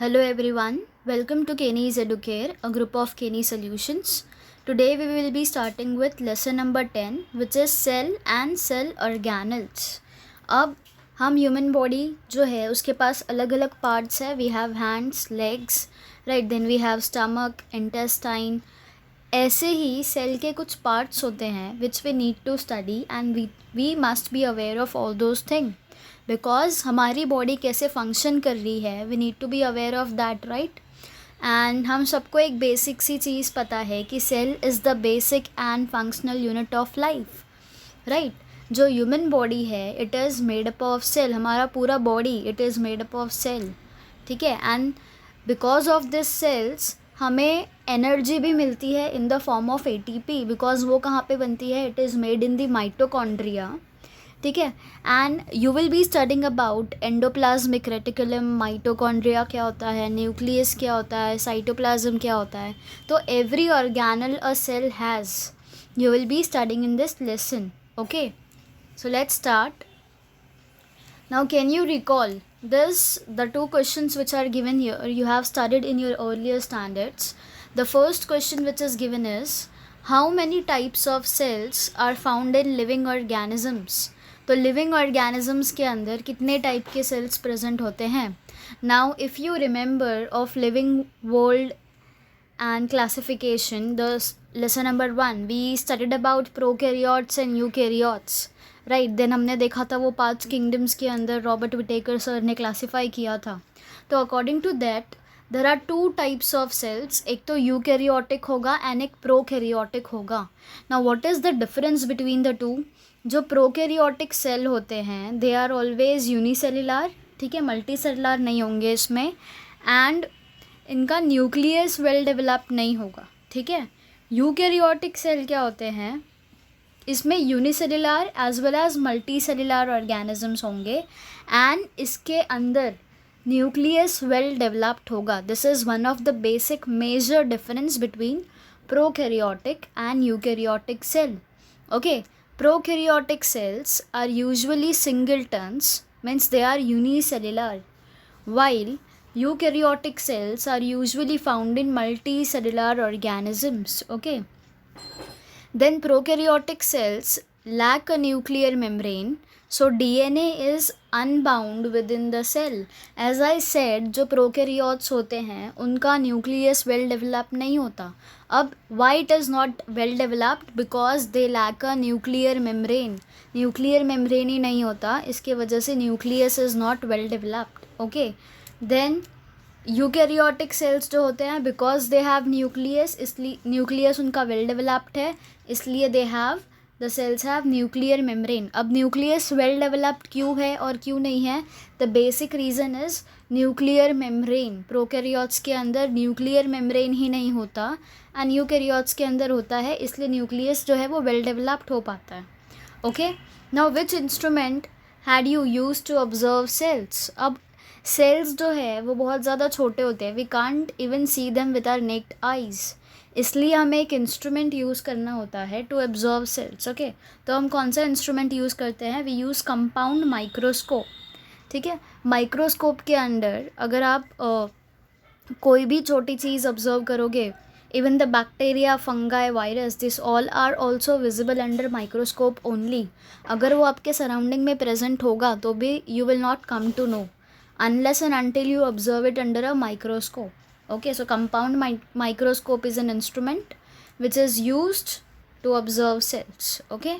Hello everyone, welcome to Kenny's Educare, a group of Kenny Solutions. Today we will be starting with lesson number 10 which is cell and cell organelles. अब हम human body जो है उसके पास अलग अलग parts है. We have hands, legs, right, then we have stomach, intestine. ऐसे ही सेल के कुछ पार्ट्स होते हैं which we need to study and we must be aware of all those thing because हमारी बॉडी कैसे फंक्शन कर रही है. We need to be aware of that, right. And हम सबको एक बेसिक सी चीज़ पता है कि cell is the basic and functional unit of life, right. जो ह्यूमन बॉडी है it is made up of cell. हमारा पूरा body it is made up of cell, ठीक है. And because of this cells हमें एनर्जी भी मिलती है in the form of ATP. Because वो कहाँ पे बनती है? It is made in the mitochondria, ठीक है. And you will be studying about endoplasmic reticulum, mitochondria क्या होता है, न्यूक्लियस क्या होता है, साइटोप्लाज्म क्या होता है. तो every organelle a cell has, you will be studying in this lesson. Okay, so let's start. Now can you recall the two questions which are given here you have studied in your earlier standards. The first question which is given is how many types of cells are found in living organisms. तो living organisms के अंदर कितने type के cells present होते हैं. Now if you remember of living world and classification, the lesson number 1 we studied about prokaryotes and eukaryotes, right. then हमने देखा था वो 5 किंगडम्स के अंदर रॉबर्ट विटेकर सर ने क्लासीफाई किया था. तो according to that there are 2 types of cells. एक तो यूकैरियोटिक होगा एंड एक प्रोकैरियोटिक होगा. Now what is the difference between the two? जो प्रोकैरियोटिक सेल होते हैं दे आर ऑलवेज यूनिसेलुलर, ठीक है, मल्टी सेलुलर नहीं होंगे इसमें. एंड इनका न्यूक्लियस वेल डेवलप्ड नहीं होगा, ठीक है. यूकैरियोटिक सेल क्या होते हैं? इसमें unicellular as well as multicellular organisms होंगे एंड इसके अंदर न्यूक्लियस वेल डेवलप्ड होगा. This is one of the basic major difference between prokaryotic and eukaryotic cell. Okay, prokaryotic cells are usually singletons, means they are unicellular, while eukaryotic cells are usually found in multicellular organisms. Okay, then prokaryotic cells lack a nuclear membrane, so DNA is unbound within the cell. As I said, जो prokaryotes होते हैं उनका nucleus well develop नहीं होता. अब why it is not well developed? Because they lack a nuclear membrane. Nuclear membrane ही नहीं होता, इसके वजह से nucleus is not well developed. Okay, then eukaryotic cells जो होते हैं बिकॉज दे हैव न्यूक्लियस, इसलिए न्यूक्लियस उनका वेल डेवलप्ड है, इसलिए they have the cells have nuclear membrane. अब न्यूक्लियस वेल डेवलप्ड क्यों है और क्यों नहीं है? The basic reason is nuclear membrane. Prokaryotes के अंदर न्यूक्लियर मेम्ब्रेन ही नहीं होता एंड यूकैरियोट्स के अंदर होता है, इसलिए न्यूक्लियस जो है वो वेल डेवलप्ड हो पाता है. Okay, now which instrument had you use to observe cells? अब सेल्स जो है वो बहुत ज़्यादा छोटे होते हैं, we can't even see them with our naked eyes, इसलिए हमें एक इंस्ट्रूमेंट यूज़ करना होता है टू ऑब्जर्व सेल्स. ओके, तो हम कौन सा इंस्ट्रूमेंट यूज़ करते हैं? वी यूज़ कंपाउंड माइक्रोस्कोप, ठीक है. माइक्रोस्कोप के अंदर अगर आप कोई भी छोटी चीज़ ऑब्जर्व करोगे, even the bacteria, fungi, virus, this all are also visible under microscope only. अगर वो आपके सराउंडिंग में प्रेजेंट होगा तो भी you will not come to know unless and until you observe it under a microscope. Okay, so compound microscope is an instrument which is used to observe cells. Okay,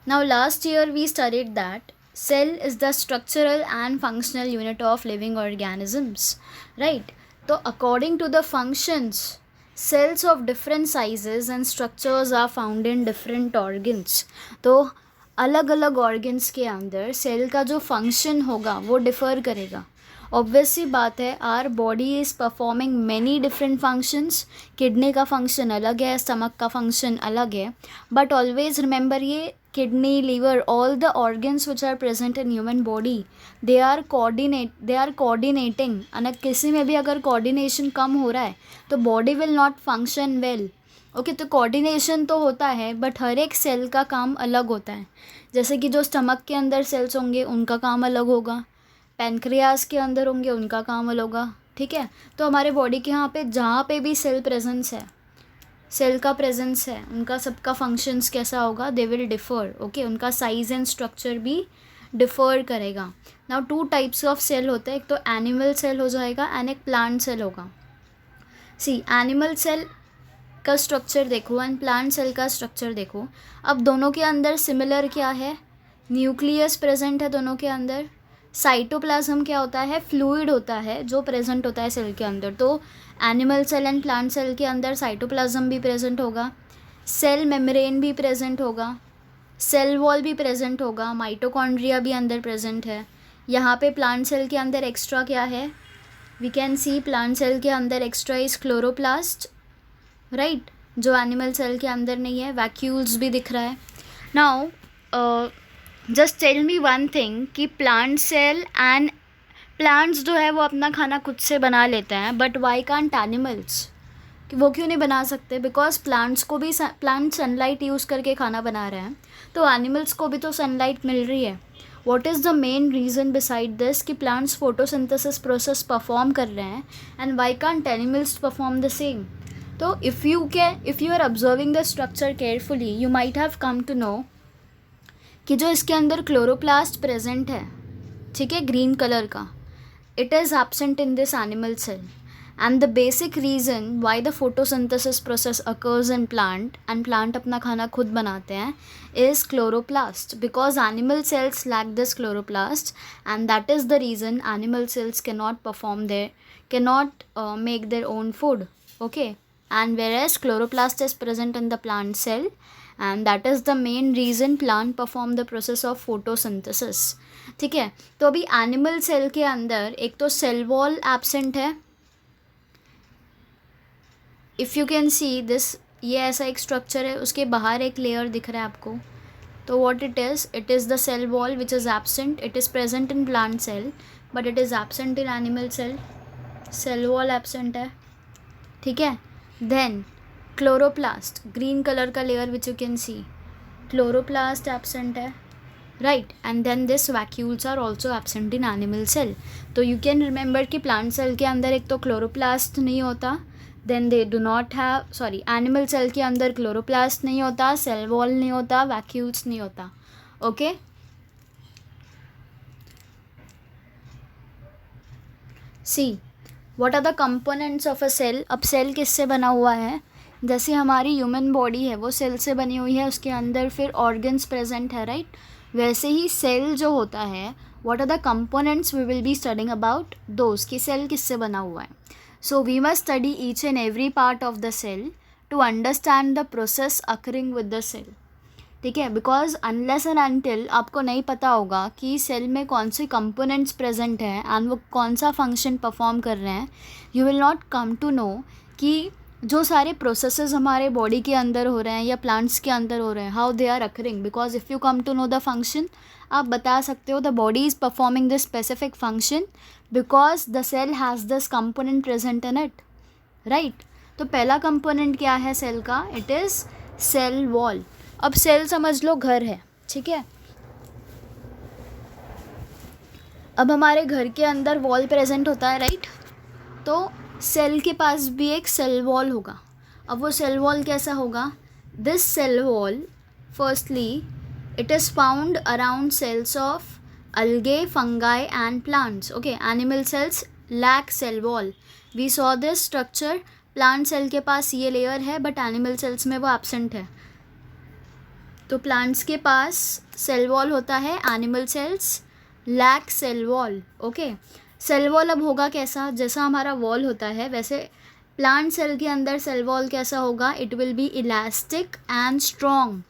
now last year we studied that cell is the structural and functional unit of living organisms, right. तो according to the functions, cells of different sizes and structures are found in different organs. तो अलग अलग organs के अंदर cell का जो function होगा वो डिफ़र करेगा. ऑब्वियसली बात है, our body is performing many different functions. Kidney का फंक्शन अलग है, स्टमक का फंक्शन अलग है, बट ऑलवेज रिमेंबर ये kidney, liver, all the organs which are present in human body they are coordinating. अगर किसी में भी अगर कोऑर्डिनेशन कम हो रहा है तो body will not function well. Okay, तो कोऑर्डिनेशन तो होता है बट हर एक सेल का काम अलग होता है. जैसे कि जो स्टमक के अंदर सेल्स होंगे उनका काम अलग होगा, पैनक्रियाज के अंदर होंगे, उनका काम अलग होगा, ठीक है। तो हमारे बॉडी के यहाँ पे जहाँ पे भी सेल प्रेजेंस है, सेल का प्रेजेंस है, उनका सबका फंक्शंस कैसा होगा, दे विल डिफ़र, ओके। उनका साइज़ एंड स्ट्रक्चर भी डिफ़र करेगा। नाउ 2 टाइप्स ऑफ सेल होते हैं, एक तो एनिमल सेल हो जाएगा एंड एक प्लांट सेल होगा। सी एनिमल सेल का स्ट्रक्चर देखो एंड प्लांट सेल का स्ट्रक्चर देखो। अब दोनों के अंदर सिमिलर क्या है, न्यूक्लियस प्रेजेंट है दोनों के अंदर। साइटोप्लाज्म क्या होता है, फ्लूइड होता है जो प्रेजेंट होता है सेल के अंदर। तो animal cell and plant cell के अंदर साइटोप्लाज्म भी प्रेजेंट होगा, सेल मेम्ब्रेन भी प्रेजेंट होगा, सेल वॉल भी प्रेजेंट होगा, माइटोकॉन्ड्रिया भी अंदर प्रेजेंट है। यहाँ पे प्लांट सेल के अंदर एक्स्ट्रा क्या है, we can see plant cell के अंदर एक्स्ट्रा इज क्लोरोप्लास्ट, राइट, जो एनिमल सेल के अंदर नहीं है। वैक्यूल्स भी दिख रहा है। Now just tell me one thing कि प्लांट सेल एंड प्लांट्स जो है वो अपना खाना खुद से बना लेते हैं, बट वाई कांट एनिमल्स, कि वो क्यों नहीं बना सकते? बिकॉज प्लांट्स को भी प्लांट सनलाइट यूज़ करके खाना बना रहे हैं, तो एनिमल्स को भी तो सनलाइट मिल रही है। What is the main reason beside this कि प्लांट्स फोटोसिंथेसिस प्रोसेस परफॉर्म कर रहे हैं and why can't animals perform the same? तो if you are observing the structure carefully, you might have come to know कि जो इसके अंदर chloroplast present है, ठीक है, ग्रीन कलर का, it is absent in this animal cell. And the basic reason why the photosynthesis process occurs in plant and plant अपना खाना खुद बनाते हैं is chloroplast, because animal cells lack this chloroplast and that is the reason animal cells cannot make their own food, okay, and whereas chloroplast is present in the plant cell and that is the main reason plant perform the process of photosynthesis, ठीक है। तो अभी animal cell के अंदर एक तो cell wall absent है, if you can see this, ये ऐसा एक स्ट्रक्चर है, उसके बाहर एक लेयर दिख रहा है आपको, तो what it is the cell wall which is absent. It is present in plant cell but it is absent in animal cell, cell wall absent है, ठीक है। देन क्लोरोप्लास्ट, ग्रीन कलर का layer which you can see, chloroplast absent है, right, and then this vacuoles are also absent in animal cell. तो you can remember कि plant cell के अंदर एक तो क्लोरोप्लास्ट नहीं होता, then they do not have, sorry, animal cell के अंदर क्लोरोप्लास्ट नहीं होता, सेल वॉल नहीं होता, वैक्यूल्स नहीं होता, okay. See what are the components of a cell. अब सेल किससे बना हुआ है, जैसे हमारी ह्यूमन बॉडी है वो सेल से बनी हुई है, उसके अंदर फिर ऑर्गन्स प्रेजेंट है, राइट, वैसे ही सेल जो होता है, what are the components we will be studying about those, कि सेल किससे बना हुआ है। So we must study each and every part of the cell to understand the process occurring with the cell, ठीक है। बिकॉज अनलेस एंड अनटिल आपको नहीं पता होगा कि सेल में कौन से कंपोनेंट्स प्रेजेंट हैं एंड वो कौन सा फंक्शन परफॉर्म कर रहे हैं, you will not come to know कि जो सारे प्रोसेसेस हमारे बॉडी के अंदर हो रहे हैं या प्लांट्स के अंदर हो रहे हैं, how they are occurring. Because if you come to know the function, आप बता सकते हो the body is performing this specific function because the cell has this component present in it, right. तो पहला कंपोनेंट क्या है सेल का, it is cell wall. अब सेल समझ लो घर है, ठीक है। अब हमारे घर के अंदर वॉल प्रेजेंट होता है, राइट, तो सेल के पास भी एक सेल वॉल होगा। अब वो सेल वॉल कैसा होगा, this cell wall firstly it is found around cells of algae, fungi and plants, okay. Animal cells lack cell wall, we saw this structure, plant cell के पास ये लेयर है but animal cells में वो absent है। तो plants के पास cell wall होता है, animal cells lack cell wall, okay. Cell wall अब होगा कैसा, जैसा हमारा वॉल होता है वैसे प्लांट सेल के अंदर सेल वॉल कैसा होगा, it will be elastic and strong,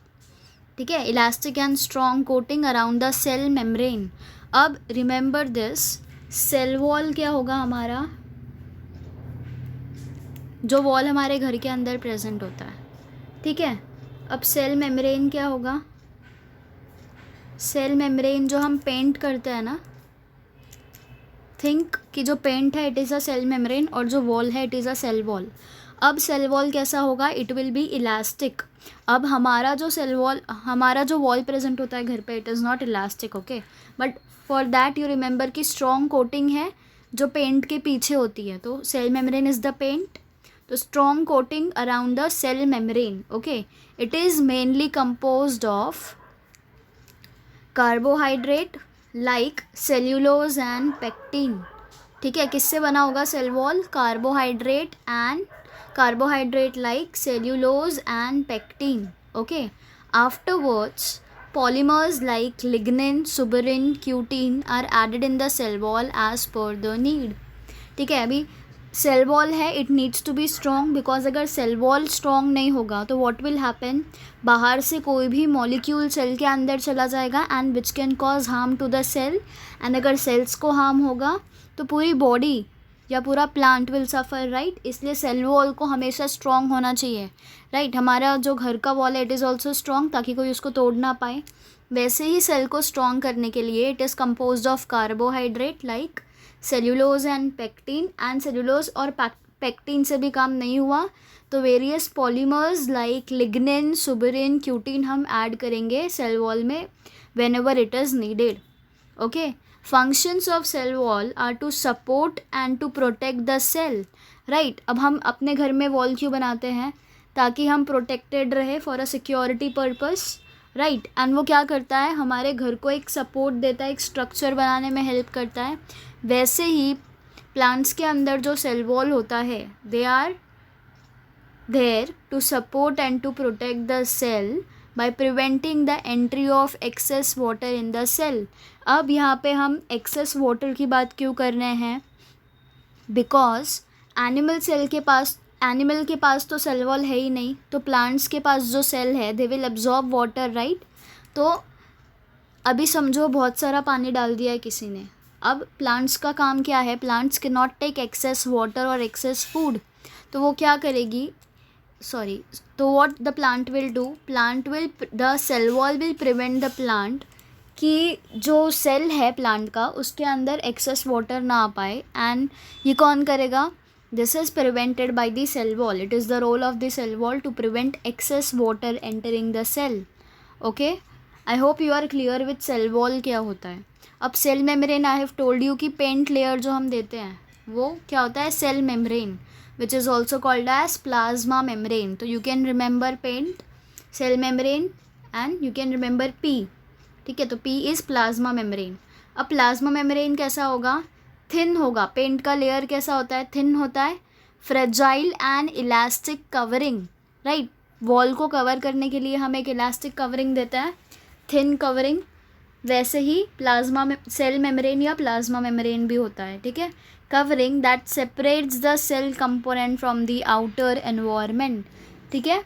ठीक है, elastic and strong coating around the cell membrane. अब रिमेंबर दिस, सेल वॉल क्या होगा हमारा, जो वॉल हमारे घर के अंदर प्रेजेंट होता है, ठीक है। अब सेल मेम्ब्रेन क्या होगा, सेल मेम्ब्रेन जो हम पेंट करते हैं ना, थिंक कि जो पेंट है it is a cell membrane और जो वॉल है it is a cell wall. अब सेल वॉल कैसा होगा, इट विल बी इलास्टिक. अब हमारा जो वॉल प्रेजेंट होता है घर पे, it is not elastic. Okay, but for that you remember कि स्ट्रॉन्ग कोटिंग है जो पेंट के पीछे होती है. तो cell membrane is the paint. तो strong coating around the cell membrane. Okay, it is mainly composed of carbohydrate like cellulose and pectin. ठीक है, किससे बना होगा cell wall, carbohydrate like cellulose and pectin. Okay, afterwards polymers like lignin, suberin, cutin are added in the cell wall as per the need. ठीक है, अभी cell wall है, it needs to be strong because अगर cell wall strong नहीं होगा तो what will happen, बाहर से कोई भी मॉलिक्यूल सेल के अंदर चला जाएगा and which can cause harm to the cell. And अगर सेल्स को हार्म होगा तो पूरी बॉडी या पूरा प्लांट विल सफ़र, राइट. इसलिए सेल वॉल को हमेशा स्ट्रॉन्ग होना चाहिए, राइट. हमारा जो घर का वॉल है इट इज़ ऑल्सो स्ट्रॉन्ग ताकि कोई उसको तोड़ ना पाए. वैसे ही सेल को स्ट्रॉन्ग करने के लिए it is composed of carbohydrate like cellulose and pectin. And cellulose और पेक्टिन से भी काम नहीं हुआ तो various polymers like lignin, suberin, cutin हम ऐड करेंगे सेल वॉल में when ever it is needed. Okay, functions of cell wall are to support and to protect the cell, right. अब हम अपने घर में वॉल क्यों बनाते हैं, ताकि हम प्रोटेक्टेड रहे for a security purpose, right. And वो क्या करता है, हमारे घर को एक सपोर्ट देता है, एक स्ट्रक्चर बनाने में हेल्प करता है. वैसे ही प्लांट्स के अंदर जो सेल वॉल होता है they are there to support and to protect the cell by preventing the entry of excess water in the cell. अब यहाँ पे हम excess water की बात क्यों कर रहे हैं, because एनिमल के पास तो सेल वॉल है ही नहीं, तो प्लांट्स के पास जो सेल है they will absorb water, right. तो अभी समझो बहुत सारा पानी डाल दिया है किसी ने, अब प्लांट्स का काम क्या है, plants can not take excess water और एक्सेस फूड. तो वो क्या करेगी, तो what the plant will do, the cell wall will prevent the plant कि जो सेल है प्लांट का उसके अंदर एक्सेस वाटर ना आ पाए. एंड ये कौन करेगा, this is prevented by the cell wall. It is the role of the cell wall to prevent excess water entering the cell. Okay, I hope you are clear with cell wall क्या होता है. अब cell membrane, I have told you कि paint layer जो हम देते हैं वो क्या होता है, cell membrane, which is also called as plasma membrane. तो you can remember paint, cell membrane and you can remember P. ठीक है, तो P is plasma membrane. अब plasma membrane कैसा होगा, थिन होगा. पेंट का लेयर कैसा होता है, थिन होता है. Fragile and elastic covering, right. Wall को कवर करने के लिए हम एक इलास्टिक कवरिंग देते हैं, थिन कवरिंग. वैसे ही सेल मेम्ब्रेन या प्लाज्मा मेम्ब्रेन भी होता है, ठीक है. Covering that separates the cell component from the outer environment. ठीक है,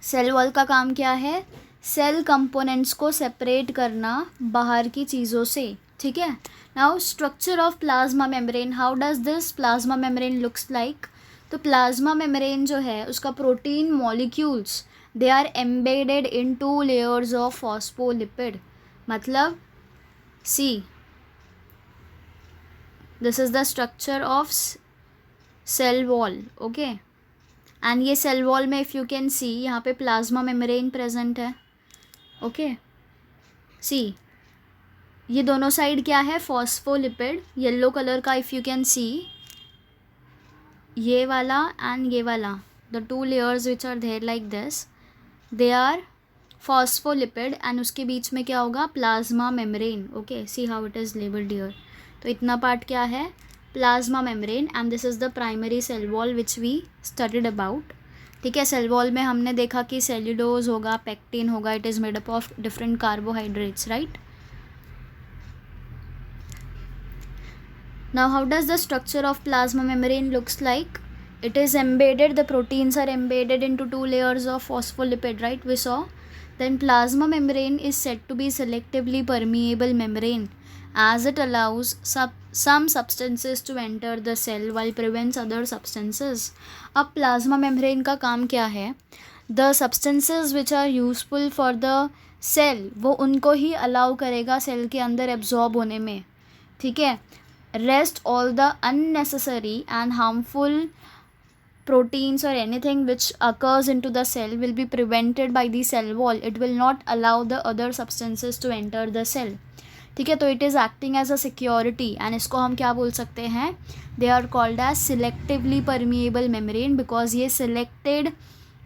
सेल वॉल का काम क्या है, सेल कंपोनेंट्स को सेपरेट करना बाहर की चीज़ों से. ठीक है, now structure of plasma membrane, how does this plasma membrane looks like. तो प्लाज्मा मेम्ब्रेन जो है उसका protein molecules they are embedded in 2 layers of phospholipid. मतलब see, this is the structure of cell wall. Okay, and ये cell wall में if you can see यहाँ पे plasma membrane present है. ओके, सी ये दोनों साइड क्या है, phospholipid, yellow colour if. You you can see ये वाला एंड ये वाला, the 2 layers which are there like this, they are phospholipid. And उसके बीच में क्या होगा, plasma membrane. Okay, see how it is labelled here. तो इतना पार्ट क्या है, plasma membrane. And this is the primary cell wall which we studied about. ठीक है, सेल वॉल में हमने देखा कि सेल्यूलोज होगा, पेक्टिन होगा, it is made up of different carbohydrates, right. Now how does the structure of plasma membrane looks like. It is embedded, the proteins are embedded into 2 layers of phospholipid, right, we saw. Then plasma membrane is said to be selectively permeable membrane as it allows some substances to enter the cell while prevents other substances. अब plasma membrane का काम क्या है, the substances which are useful for the cell वो उनको ही allow करेगा cell के अंदर absorb होने में. ठीक है, rest all the unnecessary and harmful proteins or anything which occurs into the cell will be prevented by the cell wall. It will not allow the other substances to enter the cell. ठीक है, तो it is acting as a security and इसको हम क्या बोल सकते हैं, they are called as selectively permeable membrane, because ये सिलेक्टेड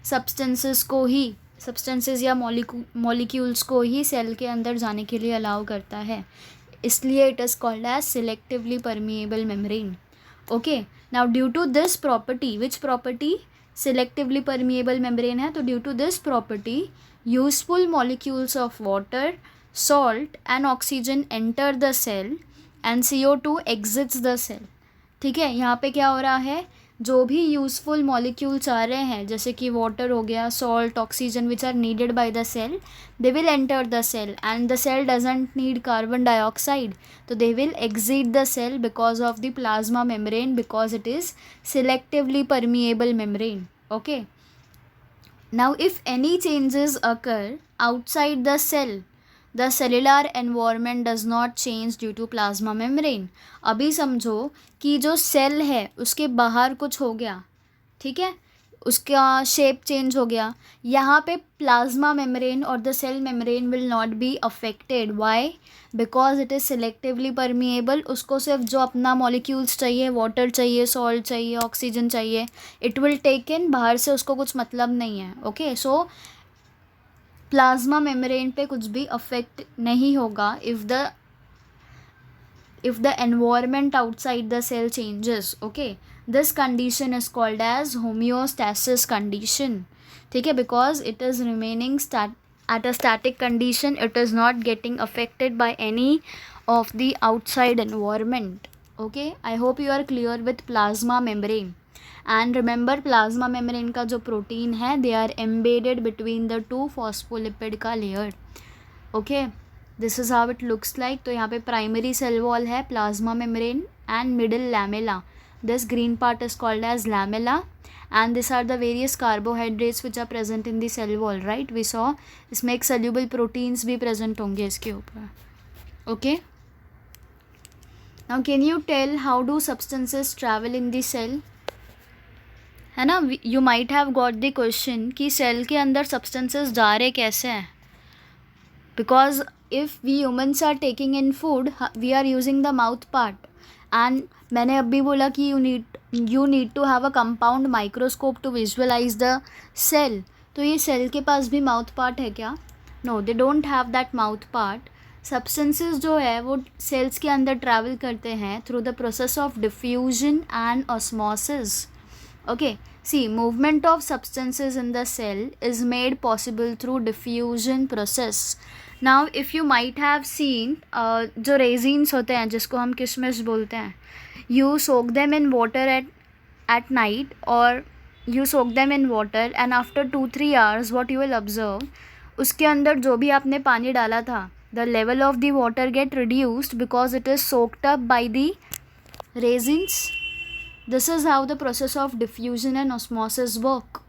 सब्सटेंसेस को ही, सब्सटेंसेस या मॉलिक्यूल्स को ही सेल के अंदर जाने के लिए अलाउ करता है, इसलिए it is called as selectively permeable membrane. Okay, now due to this property, which property, selectively permeable membrane है, तो due to this property useful molecules of water, salt and oxygen enter the cell and CO2 exits the cell. ठीक है, यहाँ पे क्या हो रहा है, जो भी यूज़फुल मॉलिक्यूल्स आ रहे हैं जैसे कि वाटर हो गया, salt, oxygen which are needed by the cell, they will enter the cell and the cell doesn't need carbon dioxide, तो they will exit the cell because of the plasma membrane, because it is selectively permeable membrane. Okay, now if any changes occur outside the cell, the cellular environment does not change due to plasma membrane. अभी समझो कि जो cell है उसके बाहर कुछ हो गया, ठीक है, उसका शेप चेंज हो गया, यहाँ पे प्लाज्मा मेम्ब्रेन और the cell membrane will not be affected. Why? Because it is selectively permeable. उसको सिर्फ जो अपना मॉलिक्यूल्स चाहिए, वाटर चाहिए, सॉल्ट चाहिए, ऑक्सीजन चाहिए, इट विल टेक इन, बाहर से उसको कुछ मतलब नहीं है. ओके, सो प्लाज्मा मेम्ब्रेन पे कुछ भी अफेक्ट नहीं होगा if the environment outside the cell changes. Okay, this condition is called as homeostasis condition. ठीक है, because it is remaining at a static condition, it is not getting affected by any of the outside environment. Okay, I hope you are clear with plasma membrane. And remember, plasma membrane का जो protein है, they are embedded between the two phospholipid का layer. Okay, this is how it looks like. तो यहाँ पे primary cell wall है, plasma membrane and middle lamella. This green part is called as lamella, and these are the various carbohydrates which are present in the cell wall, right? We saw इसमें एक soluble proteins भी present होंगे इसके ऊपर. Okay, now can you tell how do substances travel in the cell? है ना, you might have got the question कि cell के अंदर सब्सटेंसेस जा रहे कैसे हैं, because if we humans are taking in food, we are using the mouth part, and मैंने अभी बोला कि you need to have a compound microscope to visualise the cell. तो ये सेल के पास भी माउथ पार्ट है क्या? No, they don't have that mouth part. Substances जो है वो सेल्स के अंदर ट्रैवल करते हैं through the process of diffusion and osmosis. Okay, see, movement of substances in the cell is made possible through diffusion process. Now if you might have seen जो resins होते हैं जिसको हम किशमिश बोलते हैं, you soak them in water at night, or you soak them in water and after 2-3 hours what you will observe, उसके अंदर जो भी आपने पानी डाला था, the level of the water get reduced because it is soaked up by the resins. This is how the process of diffusion and osmosis work.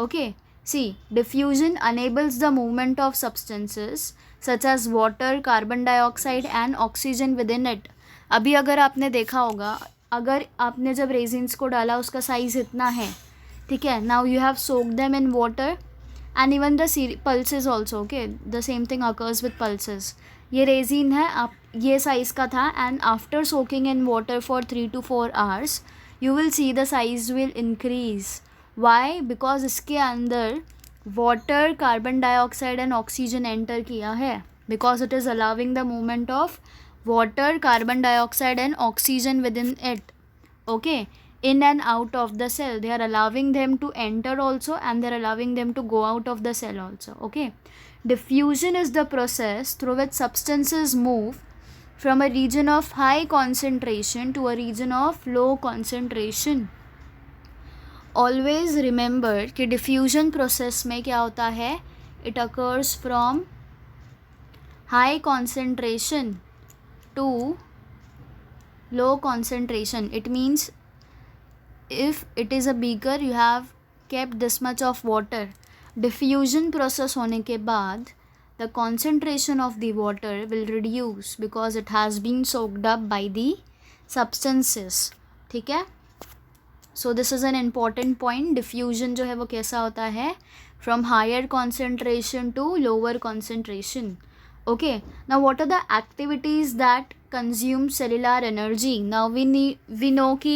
Okay, see, diffusion enables the movement of substances such as water, carbon dioxide and oxygen within it. अभी अगर आपने देखा होगा, अगर आपने जब resins को डाला उसका साइज़ इतना है, ठीक है, now you have soaked them in water and even the pulses also. Okay, the same thing occurs with pulses. ये रेजिन है, आप ये साइज़ का था, and after soaking in water for 3 to 4 hours you will see the size will increase. Why? Because इसके अंदर water, carbon dioxide and oxygen enter किया है, because it is allowing the movement of water, carbon dioxide and oxygen within it. Okay, in and out of the cell, they are allowing them to enter also and they are allowing them to go out of the cell also. Okay, diffusion is the process through which substances move from a region of high concentration to a region of low concentration. Always remember कि diffusion process में क्या होता है, it occurs from high concentration to low concentration. It means if it is a beaker, you have kept this much of water. Diffusion process होने के बाद the concentration of the water will reduce because it has been soaked up by the substances. ठीक है, so this is an important point. Diffusion जो है वो कैसा होता है, from higher concentration to lower concentration. Okay, now what are the activities that consume cellular energy? Now we know कि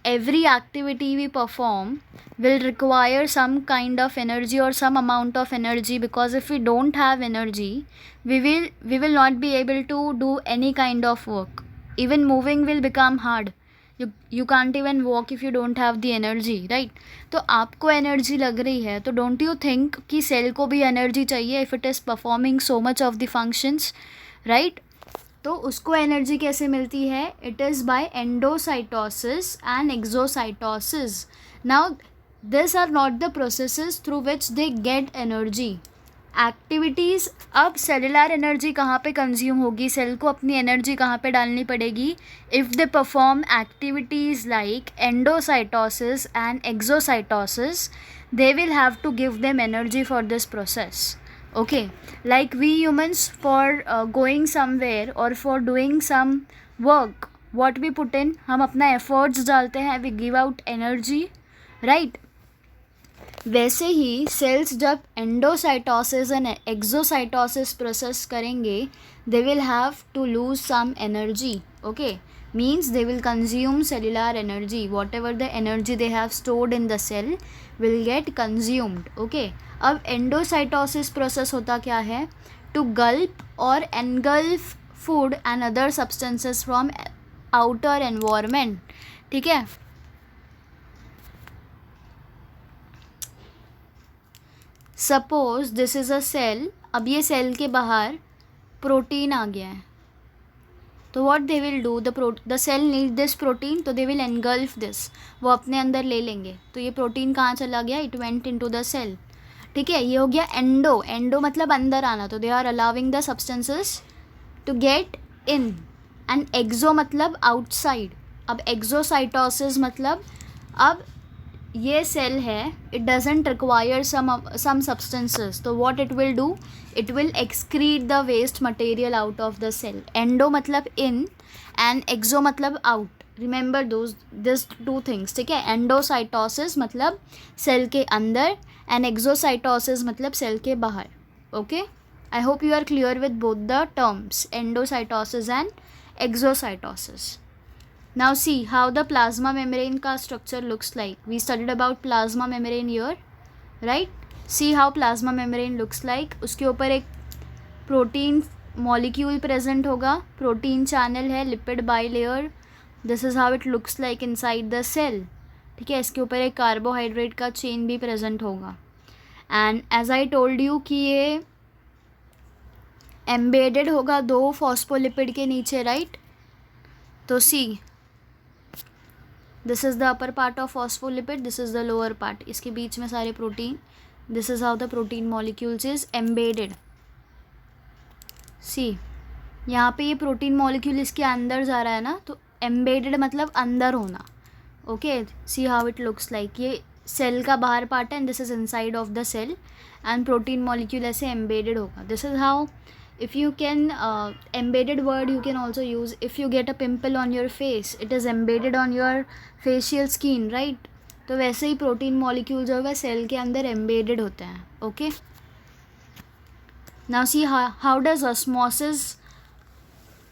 every activity we perform will require some kind of energy or some amount of energy, because if we don't have energy, we will not be able to do any kind of work. Even moving will become hard. You can't even walk if you don't have the energy, right? तो आपको energy लग रही है तो don't you think कि cell को भी energy चाहिए if it is performing so much of the functions, right? तो उसको एनर्जी कैसे मिलती है? It is by endocytosis and exocytosis. Now this are not the processes through which they get energy. Activities, अब cellular energy कहाँ पे consume होगी, cell को अपनी एनर्जी कहाँ पे डालनी पड़ेगी? If they perform activities like endocytosis and exocytosis, they will have to give them energy for this process. Okay, like we humans, for going somewhere or for doing some work, what we put in, हम अपना efforts डालते हैं, we give out energy, right? वैसे ही cells जब endocytosis and exocytosis process करेंगे, they will have to lose some energy. Okay, means they will consume cellular energy. Whatever the energy they have stored in the cell will get consumed. Okay, अब endocytosis process होता क्या है? To gulp or engulf food and other substances from outer environment. ठीक है. Suppose this is a cell. अब ये cell के बाहर प्रोटीन आ गया है, तो what they will do, the cell need this protein, तो दे विल एनगल्फ दिस, वो अपने अंदर ले लेंगे. तो ये प्रोटीन कहाँ चला गया? It went into the cell. ठीक है, ये हो गया एंडो. एंडो मतलब अंदर आना, तो they are allowing the substances to get in. And exo मतलब आउटसाइड. अब एक्सोसाइटोसिस मतलब अब ये सेल है, it doesn't require some substances, तो what it will do, it will excrete the waste material out of the cell. Endo मतलब in and exo मतलब out. Remember this two things. ठीक है, एंडोसाइटोसिस मतलब सेल के अंदर and exocytosis मतलब cell के बाहर. Okay, I hope you are clear with both the terms, endocytosis and exocytosis. Now see how the plasma membrane का structure looks like. We studied about plasma membrane here, right? See how plasma membrane looks like. उसके ऊपर एक protein molecule present होगा, protein channel है, lipid bilayer. This is how it looks like inside the cell. ठीक है, इसके ऊपर एक कार्बोहाइड्रेट का चेन भी प्रेजेंट होगा. And as I told you कि ये एम्बेडेड होगा दो फॉस्फोलिपिड के नीचे, राइट? तो see, this is the upper part of phospholipid, this is the lower part. इसके बीच में सारे protein. This is how the protein molecules is embedded. See, यहाँ पे ये प्रोटीन मॉलिक्यूल इसके अंदर जा रहा है ना, तो एम्बेडेड मतलब अंदर होना. Okay, see how it looks like. ये सेल का बाहर पार्ट है and this is inside of the cell, and protein molecule ऐसे एम्बेडेड होगा. This is how. If you can embedded word you can also use if you get a pimple on your face, it is embedded on your facial skin, right? तो वैसे ही protein molecule जो है cell के अंदर embedded होते हैं. Okay, now see how does osmosis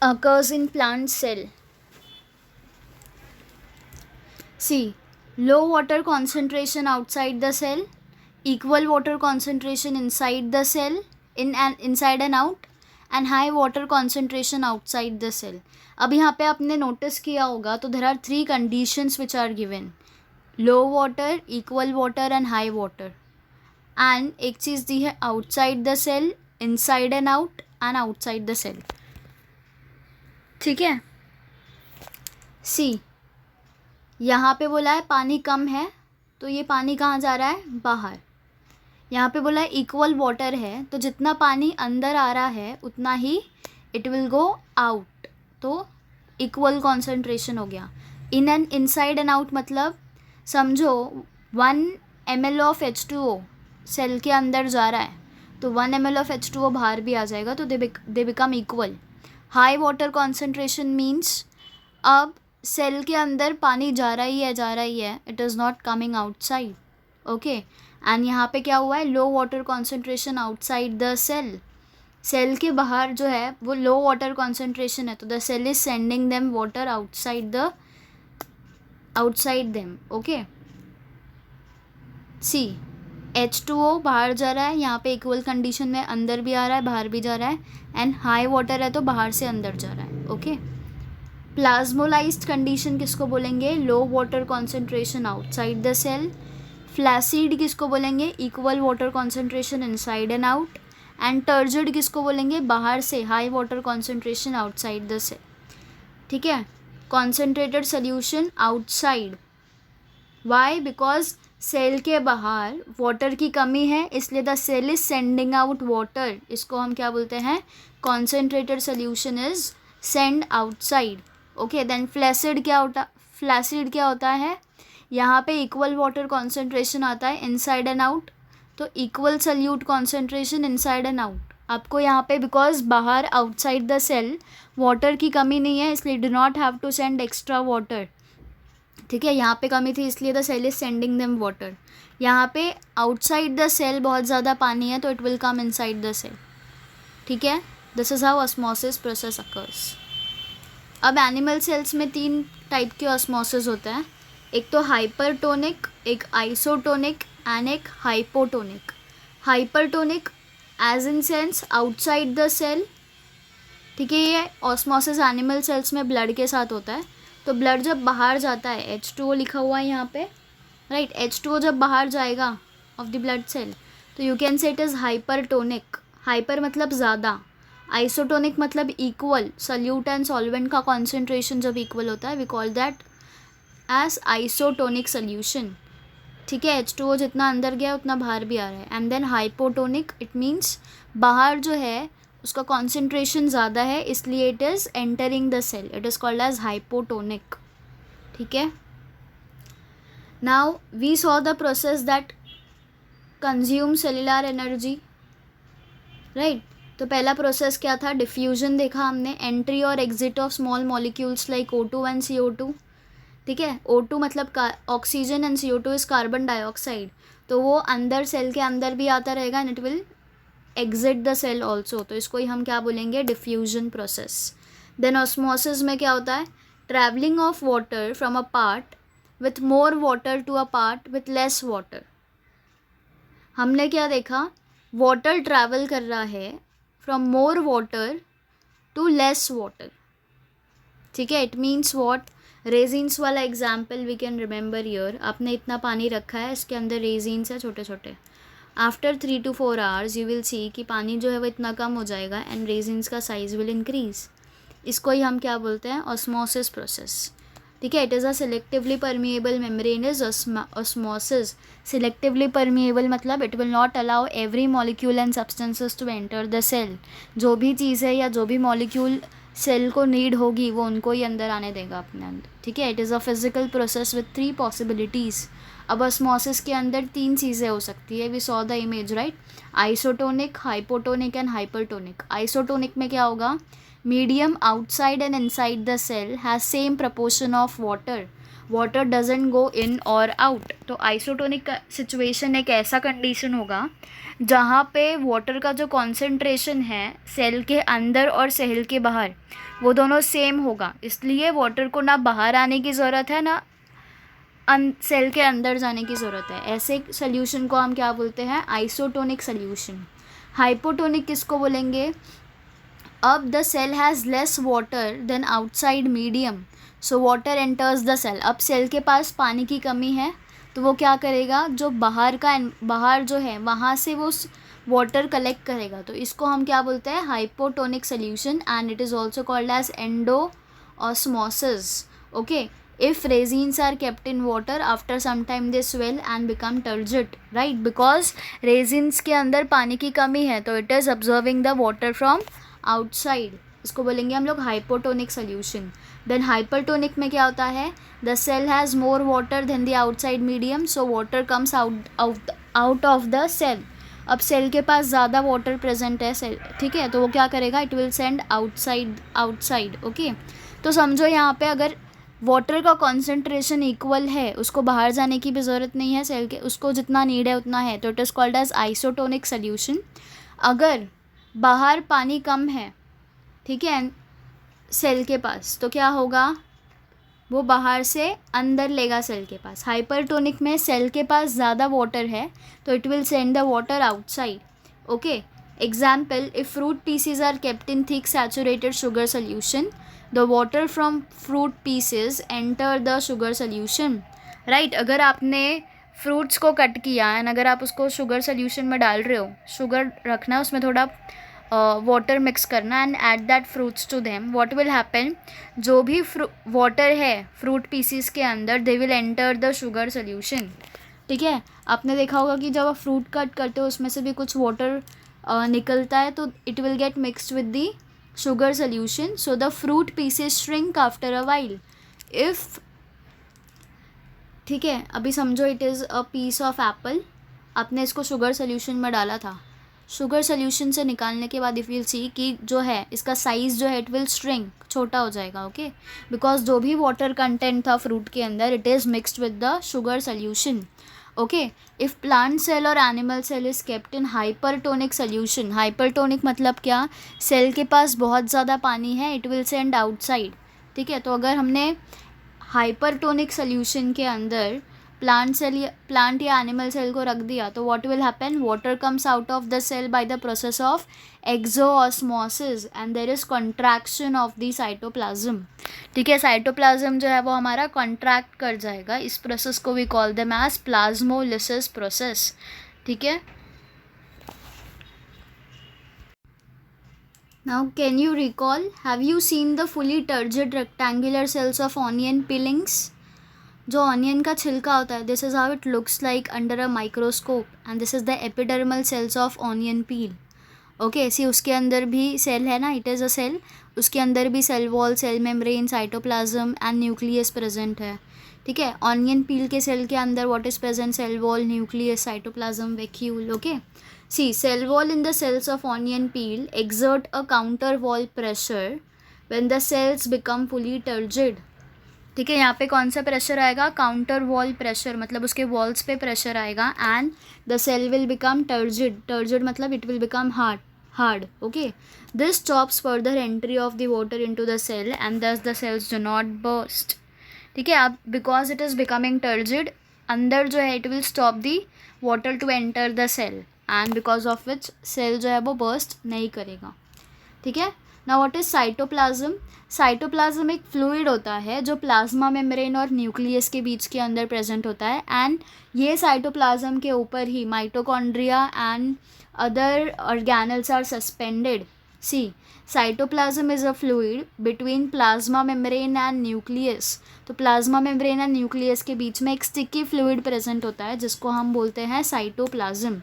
occurs in plant cell. See, low water concentration outside the cell, equal water concentration inside the cell, inside and out, and high water concentration outside the cell. अब यहाँ पे आपने notice किया होगा, तो there are 3 conditions which are given: low water, equal water and high water. And एक चीज़ दी है outside the cell, inside and out, and outside the cell. ठीक है, सी यहाँ पे बोला है पानी कम है, तो ये पानी कहाँ जा रहा है? बाहर. यहाँ पे बोला है इक्वल वाटर है, तो जितना पानी अंदर आ रहा है उतना ही इट विल गो आउट, तो इक्वल कॉन्सेंट्रेशन हो गया. In and inside and out मतलब समझो 1 ml ऑफ H2O सेल के अंदर जा रहा है, तो 1 ml ऑफ H2O बाहर भी आ जाएगा, तो they become equal. High water concentration means अब सेल के अंदर पानी जा रहा ही है, it is not coming outside. Okay, and यहाँ पे क्या हुआ है, low water concentration outside the cell. Cell के बाहर जो है वो लो वाटर कॉन्सेंट्रेशन है, तो the cell is sending them water outside them. Okay, see H2O बाहर जा रहा है, यहाँ पे इक्वल कंडीशन में अंदर भी आ रहा है बाहर भी जा रहा है, एंड हाई वाटर है तो बाहर से अंदर जा रहा है. ओके, प्लाज्मोलाइज्ड कंडीशन किसको बोलेंगे, low water concentration outside the cell. Flaccid किसको बोलेंगे, equal water concentration inside and out. And turgid किसको बोलेंगे, बाहर से high water concentration outside the cell. ठीक है, concentrated solution outside. Why, because cell के बाहर वाटर की कमी है, इसलिए the cell is sending out water. इसको हम क्या बोलते हैं, concentrated solution is send outside. Okay, then flaccid क्या होता है, यहाँ पे इक्वल वाटर कॉन्सेंट्रेशन आता है इनसाइड एंड आउट, तो equal solute concentration inside and out. आपको यहाँ पे बिकॉज बाहर आउटसाइड द सेल वाटर की कमी नहीं है, इसलिए do not have to send extra water. ठीक है, यहाँ पे कमी थी इसलिए the cell is sending them water. यहाँ पे आउटसाइड द सेल बहुत ज़्यादा पानी है तो it will come inside the cell. ठीक है, this is how osmosis process occurs. अब एनिमल सेल्स में 3 टाइप के ऑस्मोसिस होते हैं, एक तो हाइपरटोनिक, एक आइसोटोनिक एंड एक hypotonic. Hypertonic as in sense outside the cell. ठीक है, ये ऑस्मोसिस एनिमल सेल्स में ब्लड के साथ होता है. तो ब्लड जब बाहर जाता है, H2O लिखा हुआ है यहाँ पे, राइट, H2O जब बाहर जाएगा ऑफ द ब्लड सेल तो you can say it is hypertonic. Hyper मतलब ज़्यादा, आइसोटोनिक मतलब इक्वल. सल्यूट एंड सॉल्वेंट का कॉन्सेंट्रेशन जब इक्वल होता है we call that as isotonic solution. ठीक है, H2O जितना अंदर गया उतना बाहर भी आ रहा है. And then hypotonic, it means बाहर जो है उसका कॉन्सेंट्रेशन ज़्यादा है, इसलिए it is entering the cell, it is called as hypotonic. ठीक है, now we saw the process that consume cellular energy, right. तो पहला प्रोसेस क्या था, डिफ्यूजन देखा हमने, एंट्री और exit of small molecules like O2 and CO2. ठीक है, O2 मतलब oxygen and CO2 is carbon dioxide, तो वो अंदर सेल के अंदर भी आता रहेगा and it will exit the cell also, तो इसको ही हम क्या बोलेंगे, डिफ्यूजन प्रोसेस. देन ऑस्मोसिस में क्या होता है, travelling of water from a part with more water to a part with less water. हमने क्या देखा, वाटर ट्रैवल कर रहा है from more water to less water. ठीक है, इट मीन्स वॉट, रेजिन्स वाला example we can remember here. आपने इतना पानी रखा है, इसके अंदर रेजिन्स है छोटे छोटे. After 3 to 4 hours you will see कि पानी जो है वो इतना कम हो जाएगा एंड रेजिन्स का साइज़ विल इंक्रीज़. इसको ही हम क्या बोलते हैं, ऑस्मोसिस प्रोसेस. ठीक है, it is a selectively permeable membrane is osmosis. Selectively permeable मतलब it will not allow every molecule and substances to enter the cell. जो भी चीज़ है या जो भी मॉलिक्यूल सेल को नीड होगी वो उनको ही अंदर आने देगा अपने अंदर. ठीक है, it is a physical process with 3 possibilities. अब ऑस्मोसिस के अंदर 3 चीज़ें हो सकती है, we saw the image, right. Isotonic, hypotonic and hypertonic. Isotonic में क्या होगा, medium outside and inside the cell has same proportion of water, water doesn't go in और आउट. तो आइसोटोनिक सिचुएशन एक ऐसा कंडीशन होगा जहाँ पे वाटर का जो कॉन्सेंट्रेशन है सेल के अंदर और सेल के बाहर वो दोनों सेम होगा, इसलिए वाटर को ना बाहर आने की ज़रूरत है ना सेल के अंदर जाने की ज़रूरत है. ऐसे सोल्यूशन को हम क्या बोलते हैं, आइसोटोनिक सोल्यूशन. हाइपोटोनिक किसको बोलेंगे, अब the cell has less water than outside medium, so water enters the cell. अब सेल के पास पानी की कमी है तो वो क्या करेगा, जो बाहर जो है वहाँ से वो वाटर कलेक्ट करेगा, तो इसको हम क्या बोलते हैं, hypotonic solution. And it is also called as endo osmosis. Okay, if resins are kept in water after some time they swell and become turgid, right, because resins के अंदर पानी की कमी है तो it is absorbing the water from outside. इसको बोलेंगे हम लोग हाइपोटोनिक सोल्यूशन. देन हाइपरटोनिक में क्या होता है, the cell has more water than the outside medium, so water comes out of the cell. अब सेल के पास ज़्यादा वाटर प्रेजेंट है सेल, ठीक है, तो वो क्या करेगा, it will send outside. Okay, तो समझो यहाँ पे अगर वाटर का कॉन्सेंट्रेशन इक्वल है, उसको बाहर जाने की भी ज़रूरत नहीं है, सेल के उसको जितना नीड है उतना है, तो it is called as isotonic solution. अगर बाहर पानी कम है, ठीक है, सेल के पास, तो क्या होगा, वो बाहर से अंदर लेगा सेल के पास। हाइपरटोनिक में सेल के पास ज़्यादा वाटर है तो it will send the water outside. Okay, example, if fruit pieces are kept in thick saturated sugar solution, the water from fruit pieces enter the sugar solution. Right, अगर आपने fruits को cut किया and अगर आप उसको sugar solution में डाल रहे हो, शुगर रखना, उसमें थोड़ा वाटर मिक्स करना and add that fruits to them, what will happen, जो भी वाटर है फ्रूट पीसीस के अंदर, they will enter the sugar solution. ठीक है, आपने देखा होगा कि जब आप फ्रूट कट करते हो उसमें से भी कुछ वाटर निकलता है, तो it will get mixed with the sugar solution, so the fruit pieces shrink after a while. If, ठीक है, अभी समझो it is a piece of apple, आपने इसको शुगर सोल्यूशन में डाला था, शुगर सोल्यूशन से निकालने के बाद इफ़ विल सी कि जो है इसका साइज़ जो है इट विल श्रिंक, छोटा हो जाएगा। ओके, बिकॉज जो भी वाटर कंटेंट था फ्रूट के अंदर, it is mixed with the sugar solution. Okay, if plant cell और animal cell is kept in hypertonic solution, hypertonic मतलब क्या, सेल के पास बहुत ज़्यादा पानी है, इट विल सेंड आउटसाइड। ठीक है, तो अगर हमने हाइपरटोनिक सोल्यूशन के अंदर प्लांट या एनिमल सेल को रख दिया, तो what will happen, water comes out of the cell by the process of exosmosis and there is contraction of the cytoplasm. ठीक है, साइटोप्लाज्म जो है वो हमारा कॉन्ट्रैक्ट कर जाएगा, इस प्रोसेस को we call them as plasmolysis process. ठीक है, now can you recall, have you seen the fully turgid rectangular cells of onion peelings? जो ऑनियन का छिलका होता है, this is how it looks like under a microscope and this is the epidermal cells of onion peel. Okay, see उसके अंदर भी cell है ना, इट इज़ अ सेल, उसके अंदर भी cell wall, cell membrane, cytoplasm and nucleus present है। ठीक है, ऑनियन पील के सेल के अंदर what is present, cell wall, nucleus, cytoplasm, vacuole. Okay, see cell wall in the cells of onion peel exert a counter wall pressure when the cells become fully turgid। ठीक है, यहाँ पे कौन सा pressure आएगा, counter wall pressure, मतलब उसके walls पे प्रेशर आएगा and the cell will become turgid, turgid मतलब it will become hard. Okay, this stops further entry of the water into the cell and thus the cells do not burst. ठीक है, अब because it is becoming turgid, अंदर जो है it will stop the water to enter the cell and because of which cell जो है वो burst नहीं करेगा। ठीक है, now what is cytoplasm, cytoplasm एक फ्लूइड होता है जो प्लाज्मा मेम्ब्रेन और न्यूक्लियस के बीच के अंदर प्रेजेंट होता है एंड ये साइटोप्लाज्म के ऊपर ही mitochondria and other organelles are suspended. See, cytoplasm is a fluid between plasma membrane and nucleus, तो प्लाज्मा मेम्ब्रेन एंड न्यूक्लियस के बीच में एक स्टिकी फ्लूइड प्रेजेंट होता है जिसको हम बोलते हैं cytoplasm.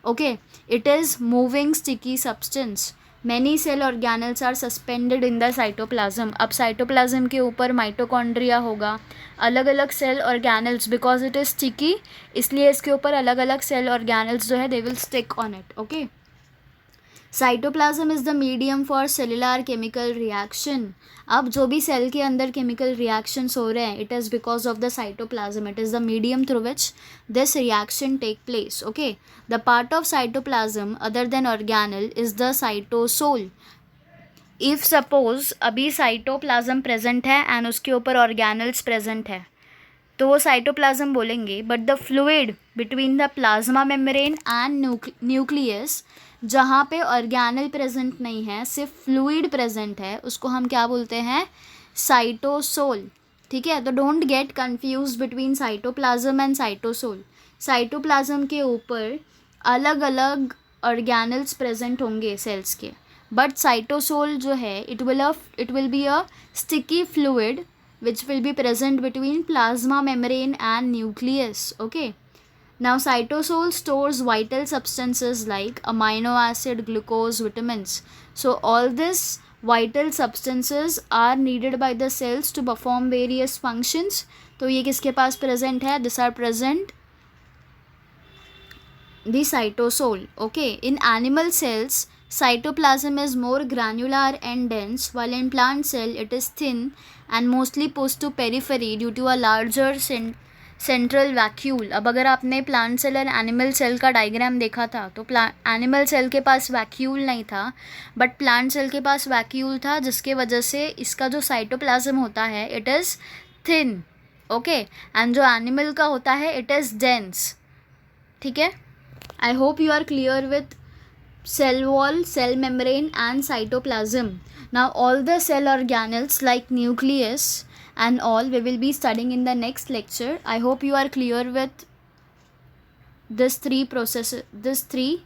Okay, it is moving sticky substance, many cell organelles are suspended in the cytoplasm. अब साइटोप्लाज्म के ऊपर माइटोकॉन्ड्रिया होगा, अलग अलग cell organelles, because it is sticky इसलिए इसके ऊपर अलग अलग सेल ऑर्गेनल्स जो है they will stick on it. Okay, cytoplasm is the medium for cellular chemical reaction. अब जो भी सेल के अंदर केमिकल रिएक्शंस हो रहे हैं, it is because of the cytoplasm, it is the medium through which this reaction take place. Okay, the part of cytoplasm other than organelle is the cytosol. If suppose अभी cytoplasm present है and उसके ऊपर organelles present है, तो वो cytoplasm बोलेंगे, but the fluid between the plasma membrane and nucleus, जहाँ पे ऑर्गेनल प्रेजेंट नहीं है, सिर्फ फ्लूइड प्रेजेंट है, उसको हम क्या बोलते हैं, साइटोसोल। ठीक है, तो don't get confuse between cytoplasm and cytosol. Cytoplasm के ऊपर अलग अलग ऑर्गेनल्स प्रेजेंट होंगे सेल्स के, बट साइटोसोल जो है it will be a sticky fluid which will be present between plasma membrane and nucleus. Okay, now cytosol stores vital substances like amino acid, glucose, vitamins. So all these vital substances are needed by the cells to perform various functions. तो ये किसके पास present है, these are present the cytosol. Okay, in animal cells Cytoplasm is more granular and dense, while in plant cell it is thin and mostly posed to periphery due to a larger central vacuole. अब अगर आपने plant cell और animal cell का diagram देखा था तो animal cell के पास vacuole नहीं था, बट प्लांट सेल के पास वैक्यूल था, जिसके वजह से इसका जो साइटोप्लाज्म होता है it is thin. Okay, and जो एनिमल का होता है इट इज़ डेंस. ठीक है, I hope you are clear with cell wall, cell membrane and cytoplasm. Now all the cell organelles like nucleus and all we will be studying in the next lecture. I hope you are clear with this three processes, this three.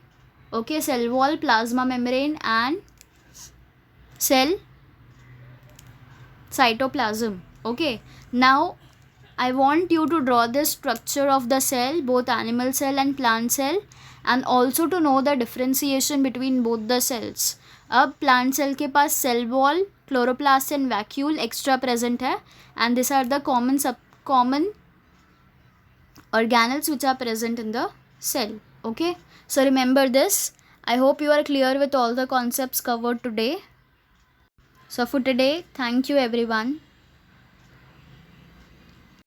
Okay, cell wall, plasma membrane and cell cytoplasm. Okay, now I want you to draw the structure of the cell, both animal cell and plant cell, and also to know the differentiation between both the cells. अब plant cell के पास cell wall, chloroplast and vacuole extra present है, and these are the common organelles which are present in the cell. Okay, so remember this. I hope you are clear with all the concepts covered today. So for today, thank you everyone.